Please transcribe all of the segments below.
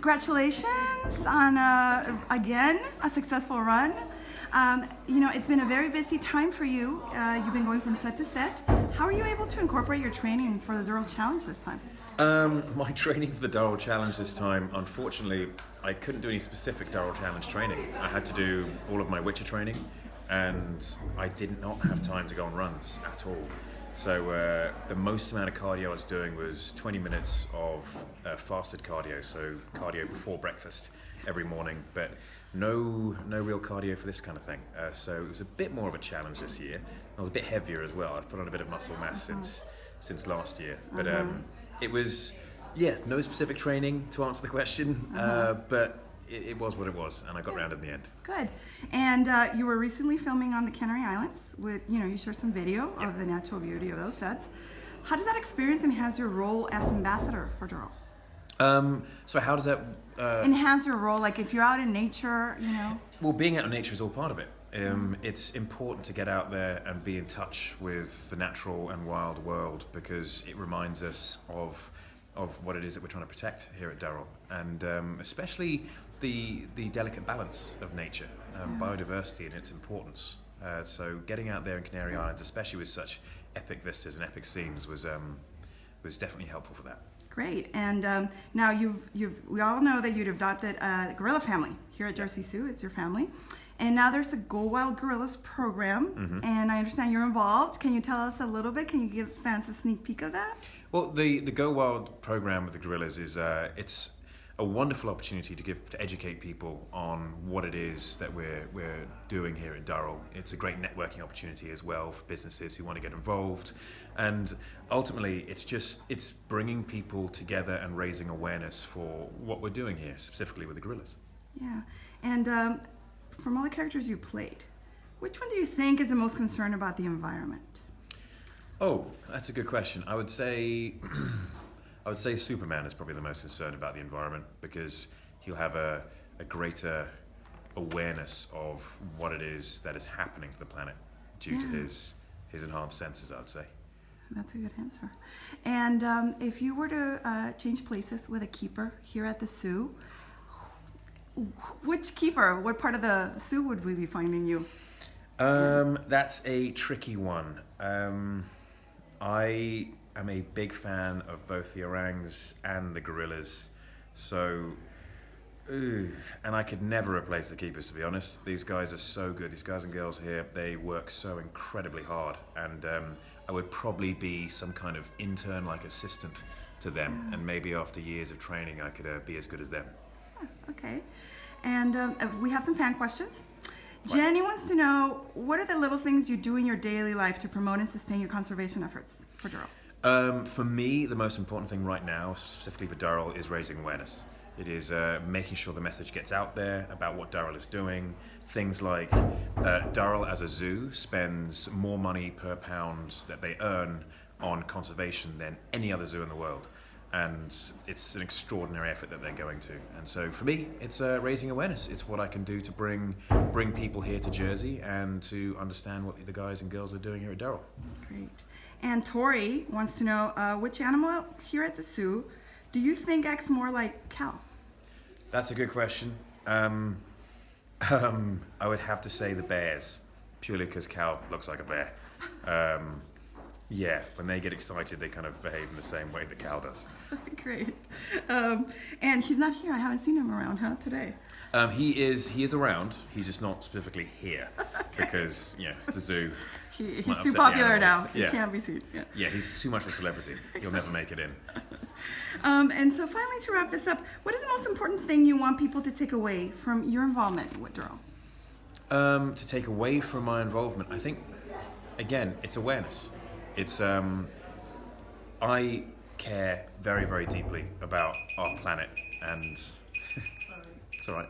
congratulations on again a successful run. It's been a very busy time for you. You've been going from set to set. How are you able to incorporate your training for the Durrell Challenge this time? My training for the Durrell Challenge this time, unfortunately, I couldn't do any specific Durrell Challenge training. I had to do all of my Witcher training, and I did not have time to go on runs at all. So the most amount of cardio I was doing was 20 minutes of fasted cardio, so cardio before breakfast every morning, but no real cardio for this kind of thing. So it was a bit more of a challenge this year. I was a bit heavier as well. I've put on a bit of muscle mass since last year, but it was, no specific training to answer the question, but it was what it was, and I got round in the end. Good. And you were recently filming on the Canary Islands with, you shared some video of the natural beauty of those sets. How does that experience enhance your role as ambassador for Durrell? So how does that enhance your role? Like if you're out in nature, Well, being out in nature is all part of it. It's important to get out there and be in touch with the natural and wild world, because it reminds us of what it is that we're trying to protect here at Durrell, and especially the delicate balance of nature, biodiversity and its importance. So getting out there in Canary Islands, especially with such epic vistas and epic scenes, was definitely helpful for that. Great. And now we all know that you've adopted a gorilla family here at Jersey Zoo. It's your family. And now there's a Go Wild Gorillas program, and I understand you're involved. Can you tell us a little bit? Can you give fans a sneak peek of that? Well, the Go Wild program with the gorillas is it's a wonderful opportunity to educate people on what it is that we're doing here at Durrell. It's a great networking opportunity as well for businesses who want to get involved, and ultimately it's bringing people together and raising awareness for what we're doing here, specifically with the gorillas. Yeah, and from all the characters you played, which one do you think is the most concerned about the environment? Oh, that's a good question. I would say Superman is probably the most concerned about the environment, because he'll have a greater awareness of what it is that is happening to the planet due to his enhanced senses, I would say. That's a good answer. And if you were to change places with a keeper here at the zoo, which keeper, what part of the zoo would we be finding you? That's a tricky one. I am a big fan of both the orangs and the gorillas, and I could never replace the keepers, to be honest. These guys are so good. These guys and girls here, they work so incredibly hard, and I would probably be some kind of intern, like assistant to them, and maybe after years of training I could be as good as them. Okay, and we have some fan questions. Jenny wants to know, what are the little things you do in your daily life to promote and sustain your conservation efforts for Durrell? For me, the most important thing right now, specifically for Durrell, is raising awareness. It is making sure the message gets out there about what Durrell is doing. Things like Durrell as a zoo spends more money per pound that they earn on conservation than any other zoo in the world. And it's an extraordinary effort that they're going to. And so for me, it's raising awareness. It's what I can do to bring people here to Jersey and to understand what the guys and girls are doing here at Durrell. Great. And Tori wants to know, which animal here at the zoo do you think acts more like Cal? That's a good question. I would have to say the bears, purely because Cal looks like a bear. When they get excited, they kind of behave in the same way that Cal does. Great. And he's not here. I haven't seen him around, today? He is around. He's just not specifically here because, it's a zoo. He's too popular now. Yeah. He can't be seen. Yeah, he's too much of a celebrity. He'll never make it in. And so finally, to wrap this up, what is the most important thing you want people to take away from your involvement with Durrell? To take away from my involvement, I think, again, it's awareness. It's I care very, very deeply about our planet, and it's all right.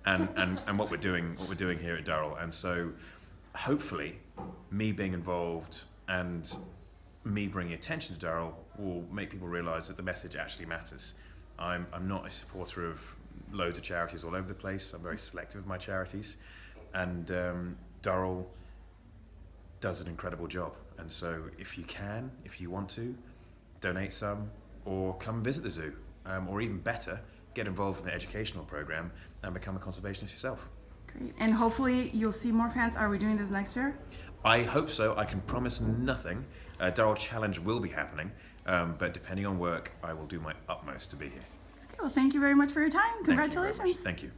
And what we're doing here at Durrell, and so hopefully, me being involved and me bringing attention to Durrell will make people realise that the message actually matters. I'm not a supporter of loads of charities all over the place. I'm very selective with my charities, and Durrell does an incredible job. And so if you want to, donate some, or come visit the zoo, or even better, get involved in the educational program and become a conservationist yourself. Great. And hopefully you'll see more fans. Are we doing this next year? I hope so. I can promise nothing. Durrell Challenge will be happening, but depending on work, I will do my utmost to be here. Okay, well, thank you very much for your time. Thank you very much. Congratulations. Thank you.